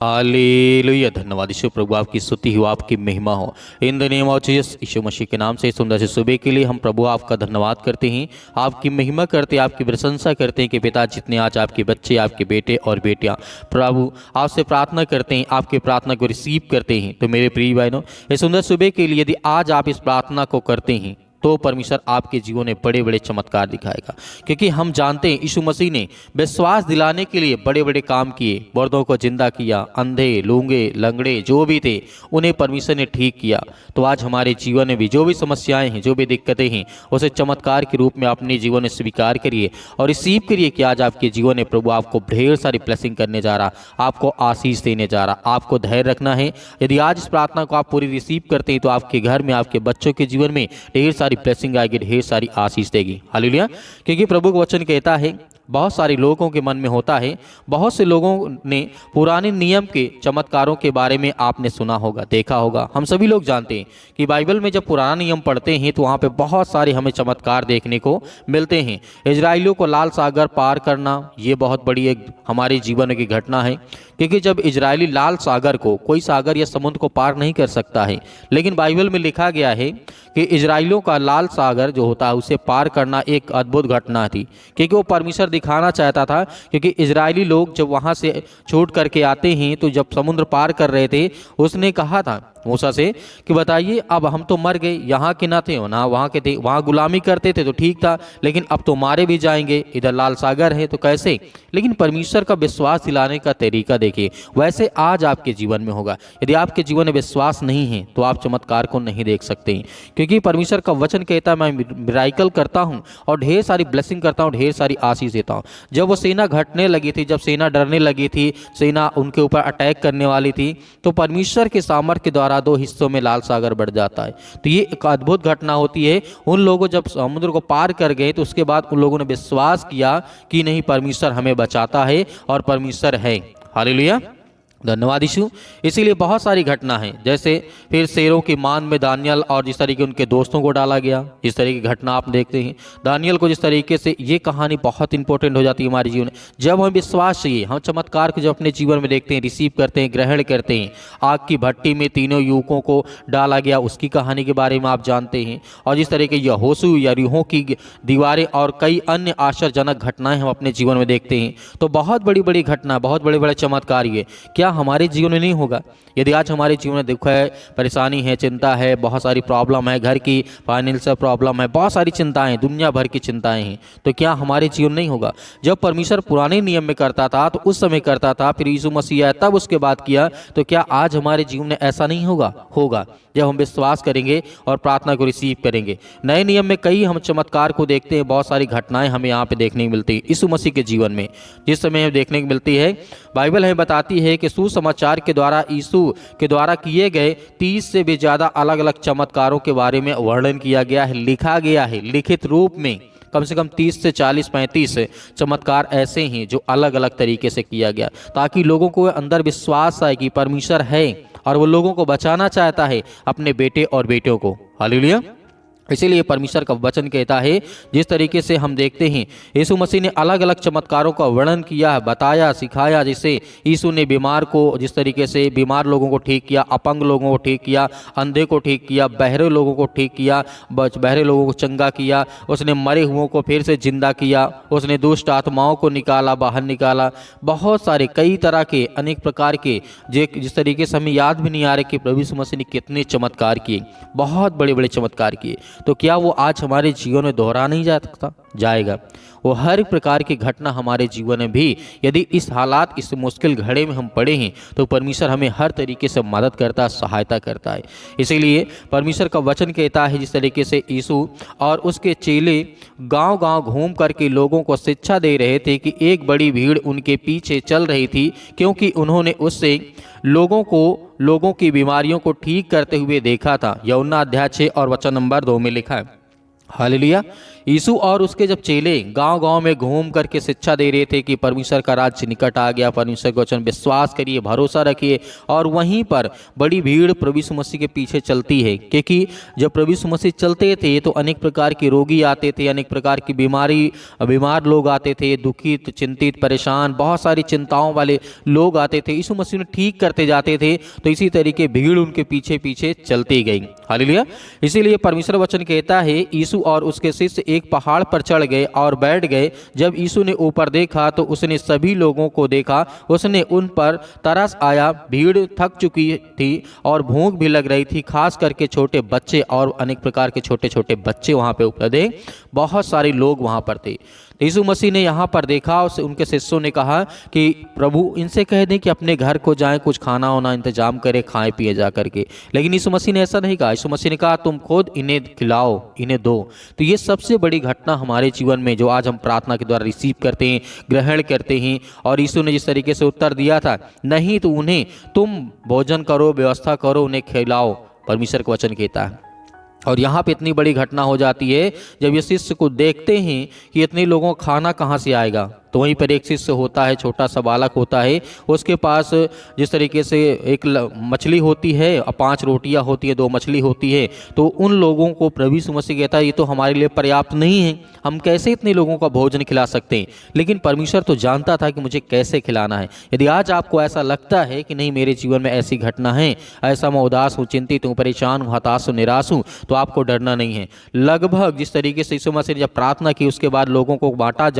Hallelujah. धन्यवाद यीशु प्रभु, आपकी स्तुति हो, आपकी महिमा हो। In the name of Jesus, यीशु मसीह के नाम से सुंदर से सुबह के लिए हम प्रभु आपका धन्यवाद करते हैं, आपकी महिमा करते हैं, आपकी प्रशंसा करते हैं कि पिता जितने आज आपके बच्चे, आपके बेटे और बेटियां प्रभु आपसे प्रार्थना करते हैं, आपके प्रार्थना को रिसीव करते हैं। तो मेरे प्रिय बहनों, इस सुंदर सुबह के लिए यदि आज आप इस प्रार्थना को करते हैं तो परमेश्वर आपके जीवन में बड़े बड़े चमत्कार दिखाएगा, क्योंकि हम जानते हैं यीशु मसीह ने विश्वास दिलाने के लिए बड़े बड़े काम किए। मुर्दों को जिंदा किया, अंधे, लूंगे, लंगड़े जो भी थे उन्हें परमेश्वर ने ठीक किया। तो आज हमारे जीवन में भी जो भी समस्याएं हैं, जो भी दिक्कतें हैं, उसे चमत्कार के रूप में अपने जीवन में स्वीकार करिए और रिसीव करिए कि आज आपके जीवन में प्रभु आपको ढेर सारी ब्लेसिंग करने जा रहा, आपको आशीष देने जा रहा। आपको धैर्य रखना है। यदि आज इस प्रार्थना को आप पूरी रिसीव करते हैं तो आपके घर में, आपके बच्चों के जीवन में ढेर सारी ब्लेसिंग आएगी, ढेर सारी आशीष देगी। हालेलुया। क्योंकि प्रभु का वचन कहता है, बहुत सारे लोगों के मन में होता है, बहुत से लोगों ने पुराने नियम के चमत्कारों के बारे में आपने सुना होगा, देखा होगा। हम सभी लोग जानते हैं कि बाइबल में जब पुराना नियम पढ़ते हैं तो वहाँ पे बहुत सारे हमें चमत्कार देखने को मिलते हैं। इजराइलियों को लाल सागर पार करना, ये बहुत बड़ी एक हमारे जीवन की घटना है, क्योंकि जब इजरायली लाल सागर को, कोई सागर या समुद्र को पार नहीं कर सकता है, लेकिन बाइबल में लिखा गया है कि इजराइलियों का लाल सागर जो होता है उसे पार करना एक अद्भुत घटना थी, क्योंकि वो परमेश्वर दिखाना चाहता था। क्योंकि इजरायली लोग जब वहाँ से छूट करके आते हैं तो जब समुद्र पार कर रहे थे, उसने कहा था मूसा से कि बताइए, अब हम तो मर गए, यहाँ के ना थे ना वहाँ के थे, वहाँ गुलामी करते थे तो ठीक था, लेकिन अब तो मारे भी जाएंगे, इधर लाल सागर है तो कैसे। लेकिन परमेश्वर का विश्वास दिलाने का तरीका देखिए, वैसे आज आपके जीवन में होगा। यदि आपके जीवन में विश्वास नहीं है तो आप चमत्कार को नहीं देख सकते हैं, क्योंकि परमेश्वर का वचन कहता है मैं मिराइकल करता हूँ और ढेर सारी ब्लेसिंग करता हूँ, ढेर सारी आशीष देता हूँ। जब वो सेना घटने लगी थी, जब सेना डरने लगी थी, सेना उनके ऊपर अटैक करने वाली थी, तो परमेश्वर के सामर्थ्य के द्वारा दो हिस्सों में लाल सागर बढ़ जाता है। तो ये एक अद्भुत घटना होती है। उन लोगों जब समुद्र को पार कर गए तो उसके बाद उन लोगों ने विश्वास किया कि नहीं, परमेश्वर हमें बचाता है और परमेश्वर है। हालेलुया। धन्यवाद यीशु। इसीलिए बहुत सारी घटना है, जैसे फिर शेरों की मान में दानियल और जिस तरीके उनके दोस्तों को डाला गया, इस तरह की घटना आप देखते हैं। दानियल को जिस तरीके से, ये कहानी बहुत इंपॉर्टेंट हो जाती है हमारे जीवन में। जब हम विश्वास चाहिए, हम चमत्कार को जब अपने जीवन में देखते हैं, रिसीव करते हैं, ग्रहण करते हैं। आग की भट्टी में तीनों युवकों को डाला गया, उसकी कहानी के बारे में आप जानते हैं। और जिस तरीके यहोशू, यरीहो की दीवारें और कई अन्य आश्चर्यजनक घटनाएं हम अपने जीवन में देखते हैं। तो बहुत बड़ी बड़ी घटना, बहुत बड़े बड़े चमत्कार ये क्या हमारे जीवन में नहीं होगा? यदि आज हमारे जीवन में दुख है, परेशानी है, चिंता है, बहुत सारी प्रॉब्लम है, घर की फाइनेंशियल प्रॉब्लम है, बहुत सारी चिंताएं, दुनिया भर की चिंताएं हैं, तो क्या हमारे जीवन नहीं होगा? जब परमेश्वर पुराने नियम में करता था तो उस समय करता था, फिर यीशु मसीह आया तब उसके बाद किया, तो क्या आज हमारे जीवन में ऐसा नहीं होगा? होगा, जब हम विश्वास करेंगे और प्रार्थना को रिसीव करेंगे। नए नियम में कई हम चमत्कार को देखते हैं, बहुत सारी घटनाएं हमें यहाँ पे देखने को मिलती है यीशु मसीह के जीवन में। जिस समय हमें देखने को मिलती है, बाइबल हमें बताती है कि सुसमाचार के द्वारा यीशु के द्वारा किए गए 30 से भी ज़्यादा अलग अलग चमत्कारों के बारे में वर्णन किया गया है, लिखा गया है लिखित रूप में। कम से कम 30 से 40, 35 चमत्कार ऐसे हैं जो अलग अलग तरीके से किया गया, ताकि लोगों को अंदर विश्वास आए कि परमेश्वर है और वो लोगों को बचाना चाहता है, अपने बेटे और बेटियों को। हालेलुया। इसीलिए परमेश्वर का वचन कहता है, जिस तरीके से हम देखते हैं यीशु मसीह ने अलग अलग चमत्कारों का वर्णन किया, बताया, सिखाया। जैसे यीशु ने बीमार को, जिस तरीके से बीमार लोगों को ठीक किया, अपंग लोगों को ठीक किया, अंधे को ठीक किया, बहरे लोगों को ठीक किया, बहरे लोगों को चंगा किया, उसने मरे हुओं को फिर से जिंदा किया, उसने दुष्ट आत्माओं को निकाला, बाहर निकाला। बहुत सारे कई तरह के अनेक प्रकार के, जिस तरीके से हमें याद भी नहीं आ रहे कि प्रभु यीशु मसीह ने कितने चमत्कार किए, बहुत बड़े बड़े चमत्कार किए। तो क्या वो आज हमारे जीवन में दोहरा नहीं जा सकता? जाएगा। वो हर प्रकार की घटना हमारे जीवन में भी, यदि इस हालात, इस मुश्किल घड़े में हम पड़े हैं, तो परमेश्वर हमें हर तरीके से मदद करता है, सहायता करता है। इसीलिए परमेश्वर का वचन कहता है, जिस तरीके से यीशु और उसके चेले गांव-गांव घूम करके लोगों को शिक्षा दे रहे थे कि एक बड़ी भीड़ उनके पीछे चल रही थी, क्योंकि उन्होंने उससे लोगों की बीमारियों को ठीक करते हुए देखा था। यूहन्ना अध्याय 6 और वचन नंबर 2 में लिखा है, हालेलुया। यीशु और उसके जब चेले गांव-गांव में घूम करके शिक्षा दे रहे थे कि परमेश्वर का राज्य निकट आ गया, परमेश्वर के वचन विश्वास करिए, भरोसा रखिए, और वहीं पर बड़ी भीड़ प्रभु यीशु मसीह के पीछे चलती है, क्योंकि जब प्रभु यीशु मसीह चलते थे तो अनेक प्रकार के रोगी आते थे, अनेक प्रकार की बीमार लोग आते थे, दुखित, चिंतित, परेशान, बहुत सारी चिंताओं वाले लोग आते थे। यीशु मसीह उन्हें ठीक करते जाते थे, तो इसी तरीके भीड़ उनके पीछे पीछे चलती गई। हालेलुया। इसीलिए परमेश्वर वचन कहता है, यीशु और उसके शिष्य एक पहाड़ पर चढ़ गए और बैठ गए। जब यीशु ने ऊपर देखा तो उसने सभी लोगों को देखा, उसने उन पर तरस आया। भीड़ थक चुकी थी और भूख भी लग रही थी, खास करके छोटे बच्चे, और अनेक प्रकार के छोटे छोटे बच्चे वहाँ पे उपलब्ध थे, बहुत सारे लोग वहाँ पर थे। यीशु मसीह ने यहाँ पर देखा, उनके शिष्यों ने कहा कि प्रभु इनसे कह दें कि अपने घर को जाएं, कुछ खाना वाना इंतजाम करें, खाएं पिए जा करके। लेकिन यीशु मसीह ने ऐसा नहीं कहा। यीशु मसीह ने कहा तुम खुद इन्हें खिलाओ, इन्हें दो। तो ये सबसे बड़ी घटना हमारे जीवन में जो आज हम प्रार्थना के द्वारा रिसीव करते हैं, ग्रहण करते हैं। और यीशु ने जिस तरीके से उत्तर दिया था, नहीं तो उन्हें तुम भोजन करो, व्यवस्था करो, उन्हें खिलाओ, परमेश्वर का वचन कहता है। और यहाँ पे इतनी बड़ी घटना हो जाती है, जब ये शिष्य को देखते हैं कि इतने लोगों को खाना कहाँ से आएगा, तो वहीं पर एक शिष्य होता है, छोटा सा बालक होता है, उसके पास जिस तरीके से एक मछली होती है, 5 रोटियां होती है, 2 मछली होती है। तो उन लोगों को प्रभु यीशु मसीह कहता है ये तो हमारे लिए पर्याप्त नहीं है, हम कैसे इतने लोगों का भोजन खिला सकते हैं। लेकिन परमेश्वर तो जानता था कि मुझे कैसे खिलाना है। यदि आज आपको ऐसा लगता है कि नहीं मेरे जीवन में ऐसी घटना है, ऐसा मैं उदास हूँ, चिंतित हूँ, परेशान हूँ, हताश हूँ, निराश हूँ, तो आपको डरना नहीं है। लगभग जिस तरीके से यीशु मसीह ने जब प्रार्थना की, उसके बाद लोगों को बांटा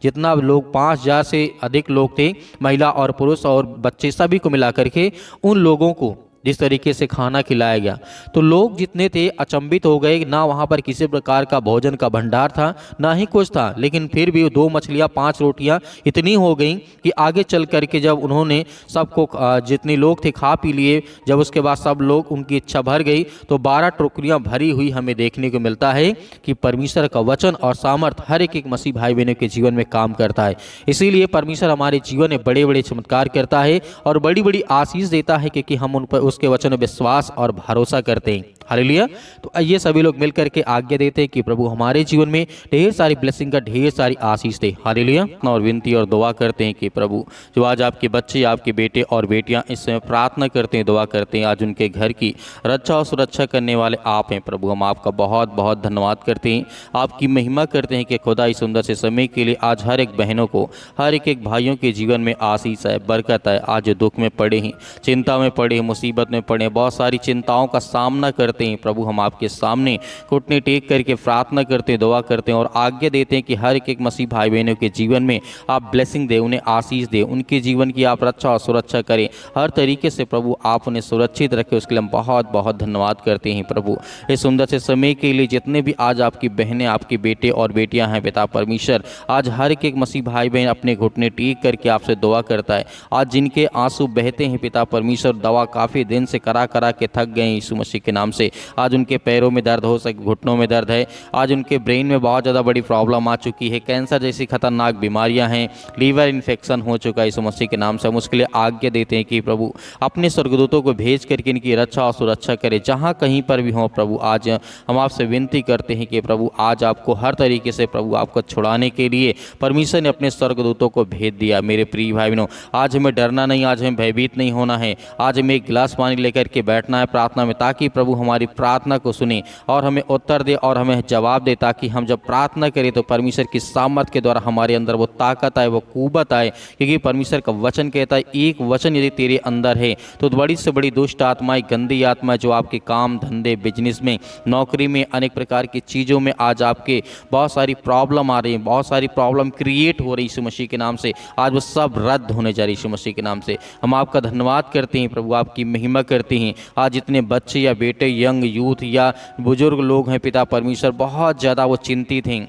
जितना लोग 5,000 से अधिक लोग थे, महिला और पुरुष और बच्चे, सभी को मिला करके उन लोगों को जिस तरीके से खाना खिलाया गया, तो लोग जितने थे अचंभित हो गए। ना वहाँ पर किसी प्रकार का भोजन का भंडार था, ना ही कुछ था, लेकिन फिर भी 2 मछलियाँ 5 रोटियाँ इतनी हो गई कि आगे चल करके जब उन्होंने सबको जितने लोग थे खा पी लिए, जब उसके बाद सब लोग उनकी इच्छा भर गई, तो 12 टोकरियाँ भरी हुई हमें देखने को मिलता है कि परमेश्वर का वचन और सामर्थ हर एक मसीह भाई बहनों के जीवन में काम करता है। इसीलिए परमेश्वर हमारे जीवन में बड़े बड़े चमत्कार करता है और बड़ी बड़ी आशीष देता है, क्योंकि हम उन पर उसके वचन में विश्वास और भरोसा करते हैं। हालेलुया। तो आइए सभी लोग मिलकर के आज्ञा देते हैं कि प्रभु हमारे जीवन में ढेर सारी ब्लेसिंग का ढेर सारी आशीष दे। हालेलुया। और विनती और दुआ करते हैं कि प्रभु जो आज आपके बच्चे, आपके बेटे और बेटियां इस समय प्रार्थना करते हैं, दुआ करते हैं, आज उनके घर की रक्षा और सुरक्षा करने वाले आप हैं। प्रभु हम आपका बहुत बहुत धन्यवाद करते हैं, आपकी महिमा करते हैं कि खुदा इस सुंदर से समय के लिए आज हर एक बहनों को, हर एक भाइयों के जीवन में आशीष है, बरकत है। आज दुख में पड़े हैं, चिंता में पड़े हैं, मुसीबत में पड़े, बहुत सारी चिंताओं का सामना करते हैं, प्रभु हम आपके सामने घुटने टेक करके प्रार्थना करते, दुआ करते हैं और आज्ञा देते हैं कि हर एक मसीह भाई बहनों के जीवन में आप ब्लेसिंग दे, उन्हें आशीष दे, उनके जीवन की आप रक्षा और सुरक्षा करें, हर तरीके से प्रभु आप उन्हें सुरक्षित रखें। उसके लिए हम बहुत बहुत धन्यवाद करते हैं प्रभु इस सुंदर से समय के लिए। जितने भी आज आपकी बहनें, आपके बेटे और बेटियां हैं, पिता परमेश्वर, आज हर एक मसीह भाई बहन अपने घुटने टेक करके आपसे दुआ करता है। आज जिनके आंसू बहते हैं पिता परमेश्वर, दवा काफ़ी दिन से करा के थक गए यीशु मसीह के नाम से, आज उनके पैरों में दर्द हो सके, घुटनों में दर्द है, आज उनके ब्रेन में बहुत ज़्यादा बड़ी प्रॉब्लम आ चुकी है, कैंसर जैसी खतरनाक बीमारियां हैं, लीवर इन्फेक्शन हो चुका है यीशु मसीह के नाम से। हम उसके लिए आज्ञा देते हैं कि प्रभु अपने स्वर्गदूतों को भेज करके इनकी रक्षा और सुरक्षा करे, जहाँ कहीं पर भी हो। प्रभु आज हम आपसे विनती करते हैं कि प्रभु आज आपको हर तरीके से प्रभु आपको छुड़ाने के लिए परमेश्वर ने अपने स्वर्गदूतों को भेज दिया। मेरे प्रिय भाई बहनों, आज हमें डरना नहीं, आज हमें भयभीत नहीं होना है, आज हमें एक गिलास पानी लेकर के बैठना है प्रार्थना में, ताकि प्रभु हमारी प्रार्थना को सुने और हमें उत्तर दे और हमें जवाब दे, ताकि हम जब प्रार्थना करें तो परमेश्वर की सामर्थ के द्वारा हमारे अंदर वो ताकत आए, वो कुव्वत आए। क्योंकि परमेश्वर का वचन कहता है एक वचन यदि तेरे अंदर है तो बड़ी से बड़ी दुष्ट आत्माएं, गंदी आत्माएं जो आपके काम धंधे, बिजनेस में, नौकरी में, अनेक प्रकार की चीज़ों में आज आपके बहुत सारी प्रॉब्लम आ रही है, बहुत सारी प्रॉब्लम क्रिएट हो रही यीशु मसीह के नाम से, आज वो सब रद्द होने जा रही यीशु मसीह के नाम से। हम आपका धन्यवाद करते हैं प्रभु, आपकी महिमा करते हैं। आज जितने बच्चे या बेटे, यंग यूथ या बुजुर्ग लोग हैं पिता परमेश्वर, बहुत ज़्यादा वो चिंतित हैं,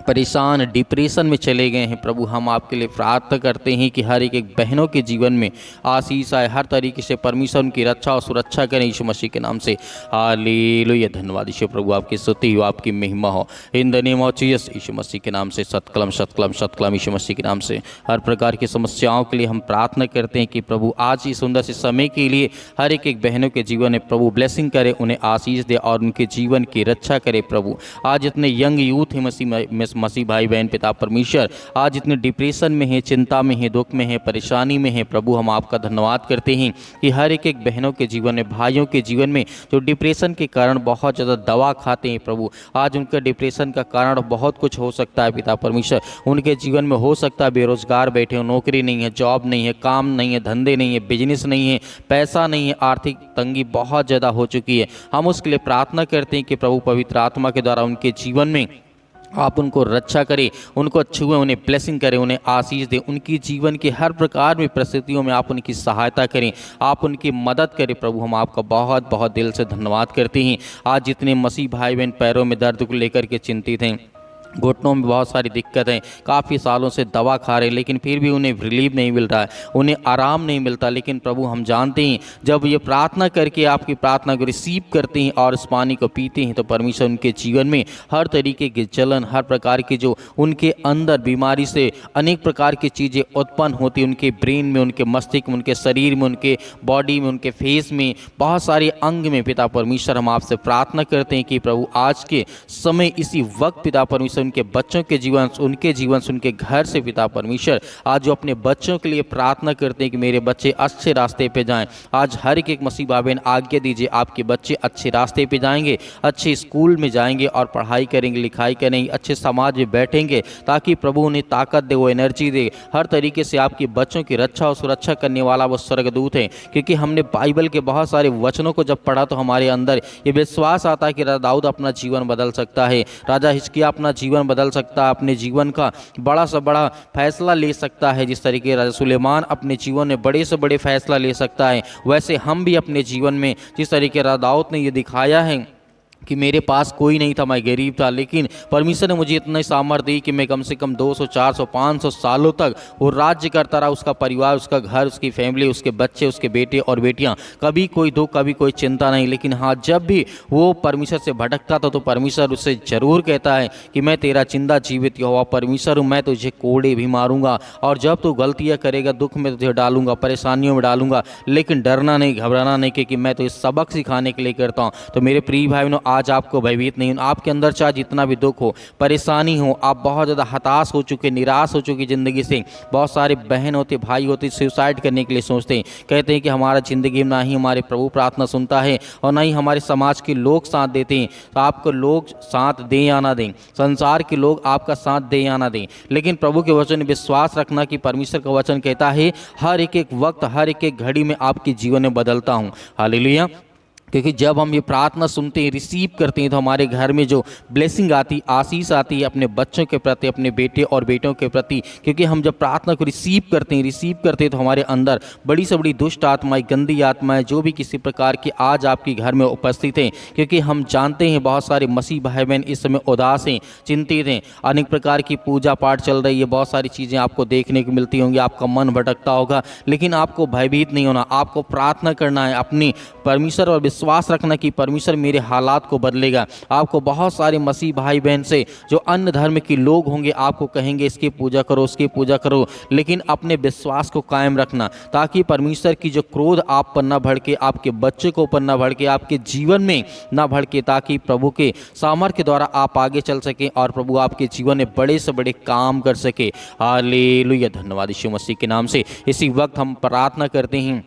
परेशान डिप्रेशन में चले गए हैं, प्रभु हम आपके लिए प्रार्थना करते हैं कि हर एक बहनों के जीवन में आशीष आए, हर तरीके से परमेश्वर उनकी रक्षा और सुरक्षा करें यीशु मसीह के नाम से। हालेलुया, धन्यवाद यीशु प्रभु, आपकी स्तुति हो, आपकी महिमा हो in the name of Jesus यीशु मसीह के नाम से। सतकलम सतकलम सतकलम यीशु मसीह के नाम से। हर प्रकार की समस्याओं के लिए हम प्रार्थना करते हैं कि प्रभु आज इस सुंदर से समय के लिए हर एक बहनों के जीवन में प्रभु ब्लेसिंग करे, उन्हें आशीष दे और उनके जीवन की रक्षा करे। प्रभु आज इतने यंग यूथ हैं मसीह भाई बहन पिता परमेश्वर, आज इतने डिप्रेशन में है, चिंता में है, दुख में है, परेशानी में है, प्रभु हम आपका धन्यवाद करते हैं कि हर एक बहनों के जीवन में, भाइयों के जीवन में जो डिप्रेशन के कारण बहुत ज़्यादा दवा खाते हैं, प्रभु आज उनका डिप्रेशन का कारण बहुत कुछ हो सकता है पिता परमेश्वर। उनके जीवन में हो सकता है बेरोजगार बैठे हो, नौकरी नहीं है, जॉब नहीं है, काम नहीं है, धंधे नहीं है, बिजनेस नहीं है, पैसा नहीं है, आर्थिक तंगी बहुत ज़्यादा हो चुकी है। हम उसके लिए प्रार्थना करते हैं कि प्रभु पवित्र आत्मा के द्वारा उनके जीवन में आप उनको रक्षा करें, उनको छुए, उन्हें ब्लेसिंग करें, उन्हें आशीष दें, उनकी जीवन के हर प्रकार में परिस्थितियों में आप उनकी सहायता करें, आप उनकी मदद करें। प्रभु हम आपका बहुत बहुत दिल से धन्यवाद करते हैं। आज जितने मसीह भाई बहन पैरों में दर्द को लेकर के चिंतित हैं, घुटनों में बहुत सारी दिक्कतें, काफ़ी सालों से दवा खा रहे हैं लेकिन फिर भी उन्हें रिलीफ नहीं मिल रहा है, उन्हें आराम नहीं मिलता, लेकिन प्रभु हम जानते हैं जब ये प्रार्थना करके आपकी प्रार्थना को रिसीव करते हैं और इस पानी को पीते हैं तो परमेश्वर उनके जीवन में हर तरीके की जलन, हर प्रकार की जो उनके अंदर बीमारी से अनेक प्रकार की चीज़ें उत्पन्न होती, उनके ब्रेन में, उनके मस्तिष्क में, उनके शरीर में, उनके बॉडी में, उनके फेस में, बहुत सारे अंग में पिता परमेश्वर हम आपसे प्रार्थना करते हैं कि प्रभु आज के समय इसी वक्त पिता परमेश्वर उनके बच्चों के जीवन, उनके जीवन से, उनके घर से पिता परमेश्वर आज जो अपने बच्चों के लिए प्रार्थना करते हैं कि मेरे बच्चे अच्छे रास्ते पे जाएं, आज हर एक मसीह भाई बहन आज्ञा दीजिए आपके बच्चे अच्छे रास्ते पे जाएंगे, अच्छे स्कूल में जाएंगे और पढ़ाई करेंगे, लिखाई करेंगे, अच्छे समाज में बैठेंगे, ताकि प्रभु उन्हें ताकत दे, वो एनर्जी दे, हर तरीके से आपके बच्चों की रक्षा और सुरक्षा करने वाला वो स्वर्गदूत है। क्योंकि हमने बाइबल के बहुत सारे वचनों को जब पढ़ा तो हमारे अंदर ये विश्वास आता है कि राजा दाऊद अपना जीवन बदल सकता है, राजा हिजकिय्याह अपना जीवन बदल सकता है, अपने जीवन का बड़ा से बड़ा फैसला ले सकता है। जिस तरीके राजा सुलेमान अपने जीवन में बड़े से बड़े फैसला ले सकता है, वैसे हम भी अपने जीवन में जिस तरीके राजा दाऊद ने ये दिखाया है कि मेरे पास कोई नहीं था, मैं गरीब था, लेकिन परमेश्वर ने मुझे इतना सामर्थ्य दी कि मैं कम से कम 200, 400, 500 सालों तक वो राज्य करता रहा, उसका परिवार, उसका घर, उसकी फैमिली, उसके बच्चे, उसके बेटे और बेटियां, कभी कोई दुख, कभी कोई चिंता नहीं। लेकिन हाँ, जब भी वो परमेश्वर से भटकता था तो परमेश्वर उससे ज़रूर कहता है कि मैं तेरा जिंदा जीवित यहोवा परमेश्वर हूँ, मैं तुझे कोड़े भी मारूंगा और जब तू गलतियाँ करेगा दुख में तुझे डालूंगा, परेशानियों में डालूंगा, लेकिन डरना नहीं, घबराना नहीं, क्योंकि मैं तो इस सबक सिखाने के लिए करता हूँ। तो मेरे प्रिय भाई बहनों, आज आपको भयभीत नहीं, आपके अंदर चाहे जितना भी दुख हो, परेशानी हो, आप बहुत ज़्यादा हताश हो चुके, निराश हो चुकी ज़िंदगी से, बहुत सारे बहन होते, भाई होते सुसाइड करने के लिए सोचते हैं, कहते हैं कि हमारा ज़िंदगी में ना ही हमारे प्रभु प्रार्थना सुनता है और ना ही हमारे समाज के लोग साथ देते हैं। तो आपको लोग साथ दें या ना दें, संसार के लोग आपका साथ दें या ना दें, लेकिन प्रभु के वचन में विश्वास रखना कि परमेश्वर का वचन कहता है हर एक वक्त, हर एक घड़ी में आपके जीवन में बदलता हूँ। हालेलुया। क्योंकि जब हम ये प्रार्थना सुनते हैं, रिसीव करते हैं, तो हमारे घर में जो ब्लेसिंग आती, आशीष आती है अपने बच्चों के प्रति, अपने बेटे और बेटों के प्रति। क्योंकि हम जब प्रार्थना को रिसीव करते हैं तो हमारे अंदर बड़ी से बड़ी दुष्ट आत्माएं, गंदी आत्माएं, जो भी किसी प्रकार की आज आपके घर में उपस्थित हैं, क्योंकि हम जानते हैं बहुत सारे मसीह भाई बहन इस समय उदास हैं, चिंतित हैं, अनेक प्रकार की पूजा पाठ चल रही है, बहुत सारी चीज़ें आपको देखने को मिलती होंगी, आपका मन भटकता होगा, लेकिन आपको भयभीत नहीं होना, आपको प्रार्थना करना है, अपनी परमेश्वर और विश्वास रखना कि परमेश्वर मेरे हालात को बदलेगा। आपको बहुत सारे मसीह भाई बहन से जो अन्य धर्म के लोग होंगे आपको कहेंगे इसकी पूजा करो, उसकी पूजा करो, लेकिन अपने विश्वास को कायम रखना, ताकि परमेश्वर की जो क्रोध आप पर न भड़के, आपके बच्चे को ऊपर न भड़के, आपके जीवन में न भड़के, ताकि प्रभु के सामर्थ्य के द्वारा आप आगे चल सकें और प्रभु आपके जीवन में बड़े से बड़े काम कर सके। हालेलुया, धन्यवाद यीशु मसीह के नाम से। इसी वक्त हम प्रार्थना करते हैं,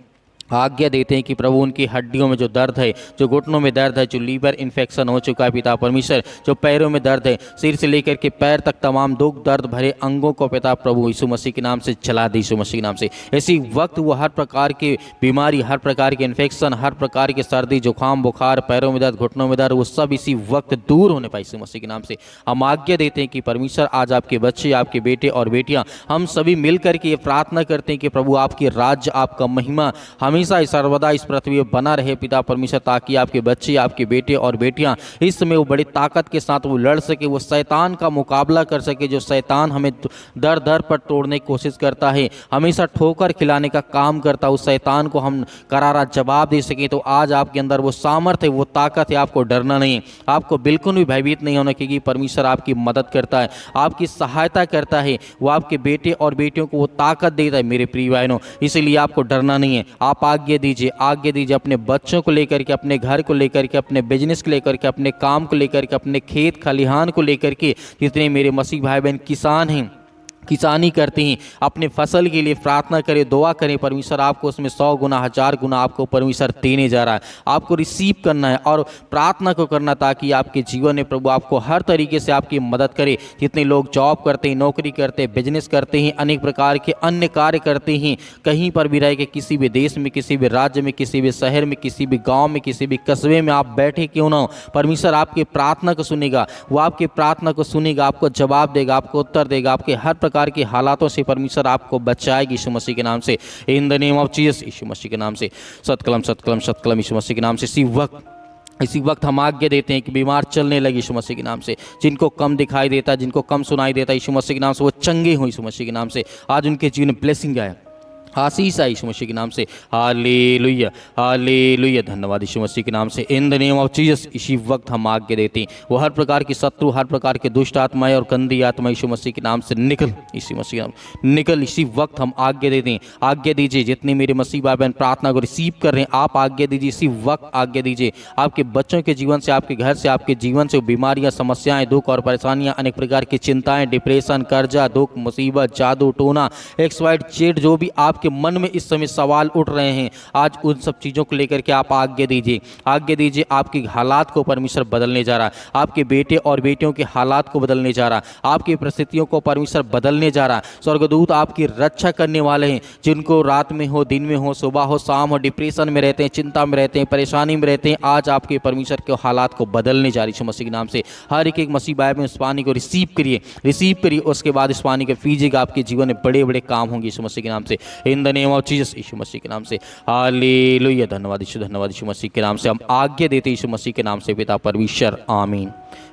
आज्ञा देते हैं कि प्रभु उनकी हड्डियों में जो दर्द है, जो घुटनों में दर्द है, जो लीवर इन्फेक्शन हो चुका है पिता परमेश्वर, जो पैरों में दर्द है, सिर से लेकर के पैर तक तमाम दुख दर्द भरे अंगों को पिता प्रभु यीशु मसीह के नाम से चला दे, यीशु मसीह के नाम से। इसी वक्त वो हर प्रकार की बीमारी, हर प्रकार के इन्फेक्शन, हर प्रकार की सर्दी जुकाम बुखार, पैरों में दर्द, घुटनों में दर्द, वो सब इसी वक्त दूर होने पाए यीशु मसीह के नाम से। हम आज्ञा देते हैं कि परमेश्वर आज आपके बच्चे, आपके बेटे और बेटियाँ, हम सभी मिल करके ये प्रार्थना करते हैं कि प्रभु आपकी राज्य, आपका महिमा हमेशा ही सर्वदा इस पृथ्वी पर बना रहे पिता परमेश्वर, ताकि आपके बच्चे, आपके बेटे और बेटियां इस समय वो बड़ी ताकत के साथ वो लड़ सके, वो शैतान का मुकाबला कर सके। जो शैतान हमें दर दर पर तोड़ने की कोशिश करता है, हमेशा ठोकर खिलाने का काम करता है, उस शैतान को हम करारा जवाब दे सकें। तो आज आपके अंदर वो सामर्थ्य है, वो ताकत है, आपको डरना नहीं है, आपको बिल्कुल भी भयभीत नहीं होना, क्योंकि परमेश्वर आपकी मदद करता है, आपकी सहायता करता है, वो आपके बेटे और बेटियों को वो ताकत देता है मेरे प्रिय भाइयों। इसीलिए आपको डरना नहीं है। आप आज्ञा दीजिए, आज्ञा दीजिए अपने बच्चों को लेकर के, अपने घर को लेकर के, अपने बिजनेस को लेकर के, अपने काम को लेकर के, अपने खेत खलिहान को लेकर के। जितने मेरे मसीह भाई बहन किसान हैं, किसानी करते हैं, अपने फसल के लिए प्रार्थना करें, दुआ करें, परमेश्वर आपको उसमें 100 गुना 1000 गुना आपको परमेश्वर देने जा रहा है। आपको रिसीव करना है और प्रार्थना को करना, ताकि आपके जीवन में प्रभु आपको हर तरीके से आपकी मदद करे। जितने लोग जॉब करते हैं, नौकरी करते हैं, बिजनेस करते हैं, अनेक प्रकार के अन्य कार्य करते हैं, कहीं पर भी रह के, किसी भी देश में, किसी भी राज्य में, किसी भी शहर में, किसी भी गाँव में, किसी भी कस्बे में आप बैठे क्यों ना हो, परमेश्वर आपकी प्रार्थना को सुनेगा, वो आपकी प्रार्थना को सुनेगा, आपको जवाब देगा, आपको उत्तर देगा, आपके हर प्रकार के हालातों से परमेश्वर आपको बचाएगी यीशु मसीह के नाम से, in the name of Jesus, यीशु मसीह के नाम से। सतकलम सतकलम सतकलम यीशु मसीह के नाम से। इसी वक्त हम आज्ञा देते हैं कि बीमार चलने लगे यीशु मसीह के नाम से, जिनको कम दिखाई देता, जिनको कम सुनाई देता, यीशु मसीह के नाम से वो चंगे हों यीशु मसीह के नाम से। आज उनके जीवन में ब्लेसिंग आए, आशीष आई यीशु मसीह के नाम से। हालेलुया हालेलुया, धन्यवाद यीशु मसीह के नाम से, in the name of Jesus. इसी वक्त हम आज्ञा देते हैं, वो हर प्रकार की शत्रु, हर प्रकार के दुष्ट आत्माएं और गंदी आत्मा यीशु मसीह के नाम से निकल, यीशु मसीह के नाम निकल। इसी वक्त हम आज्ञा देते हैं, आज्ञा दीजिए जितने मेरे मसीह भाई बहन प्रार्थना को रिसीव कर रहे हैं, आप आज्ञा दीजिए, इसी वक्त आज्ञा दीजिए। आपके बच्चों के जीवन से, आपके घर से, आपके जीवन से बीमारियां, समस्याएं, दुख और परेशानियां, अनेक प्रकार की चिंताएं, डिप्रेशन, कर्जा, दुख, मुसीबत, जादू टोना, XYZ जो भी आपके मन में इस समय सवाल उठ रहे हैं, आज उन सब चीज़ों को लेकर के आप आज्ञा दीजिए, आज्ञा दीजिए। आपकी हालात को परमेश्वर बदलने जा रहा है, आपके बेटे और बेटियों के हालात को बदलने जा रहा है, आपकी परिस्थितियों को परमेश्वर बदलने जा रहा है। स्वर्गदूत आपकी रक्षा करने वाले हैं, जिनको रात में हो, दिन में हो, सुबह हो, शाम हो, डिप्रेशन में रहते हैं, चिंता में रहते हैं, परेशानी में रहते हैं, आज आपके परमेश्वर के हालात को बदलने जा रही है यीशु मसीह के नाम से। हर एक मसीह भाई में उस पानी को रिसीव करिए, रिसीव करिए, उसके बाद इस पानी को पीजिएगा, आपके जीवन में बड़े बड़े काम होंगे यीशु मसीह के नाम से, in the name of Jesus, यीशु मसीह के नाम से। हालेलुया, धन्यवाद यीशु मसीह के नाम से। हम आज्ञा देते यीशु मसीह के नाम से, पिता परमेश्वर, आमीन।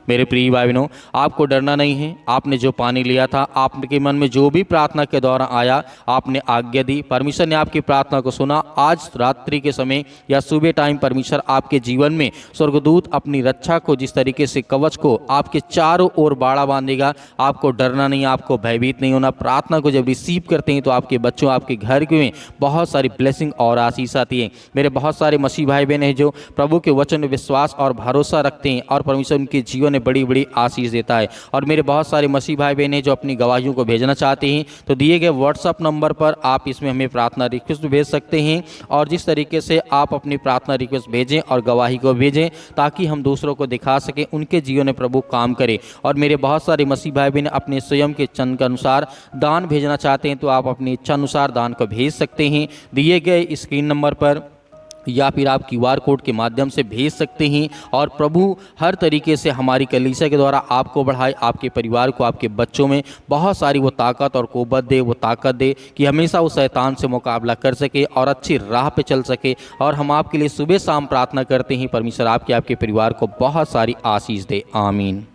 मेरे प्रिय भाई बहनों, आपको डरना नहीं है। आपने जो पानी लिया था, आपके मन में जो भी प्रार्थना के दौरान आया, आपने आज्ञा दी, परमेश्वर ने आपकी प्रार्थना को सुना। आज रात्रि के समय या सुबह टाइम परमेश्वर आपके जीवन में स्वर्गदूत अपनी रक्षा को, जिस तरीके से कवच को आपके चारों ओर बाड़ा बांधेगा। आपको डरना नहीं, आपको भयभीत नहीं होना। प्रार्थना को जब रिसीव करते हैं तो आपके बच्चों, आपके घर के में बहुत सारी ब्लेसिंग और आशीष आती है। मेरे बहुत सारे मसीह भाई बहन हैं जो प्रभु के वचन में विश्वास और भरोसा रखते हैं, और परमेश्वर उनके जीवन में बड़ी बड़ी आशीष देता है। और मेरे बहुत सारे मसीह भाई बहन हैं जो अपनी गवाहियों को भेजना चाहते हैं, तो दिए गए व्हाट्सएप नंबर पर आप इसमें हमें प्रार्थना रिक्वेस्ट भेज सकते हैं। और जिस तरीके से आप अपनी प्रार्थना रिक्वेस्ट भेजें और गवाही को भेजें, ताकि हम दूसरों को दिखा सकें, उनके जीवन में प्रभु काम करे। और मेरे बहुत सारे मसीह भाई बहन अपने स्वयं के इच्छा के अनुसार दान भेजना चाहते हैं, तो आप अपनी इच्छा अनुसार दान को भेज सकते हैं दिए गए स्क्रीन नंबर पर, या फिर आप QR कोड के माध्यम से भेज सकते हैं। और प्रभु हर तरीके से हमारी कलीसिया के द्वारा आपको बढ़ाए, आपके परिवार को, आपके बच्चों में बहुत सारी वो ताकत और कुव्वत दे, वो ताकत दे कि हमेशा वो शैतान से मुकाबला कर सके और अच्छी राह पे चल सके। और हम आपके लिए सुबह शाम प्रार्थना करते हैं, परमेश्वर आपके परिवार को बहुत सारी आशीष दे, आमीन।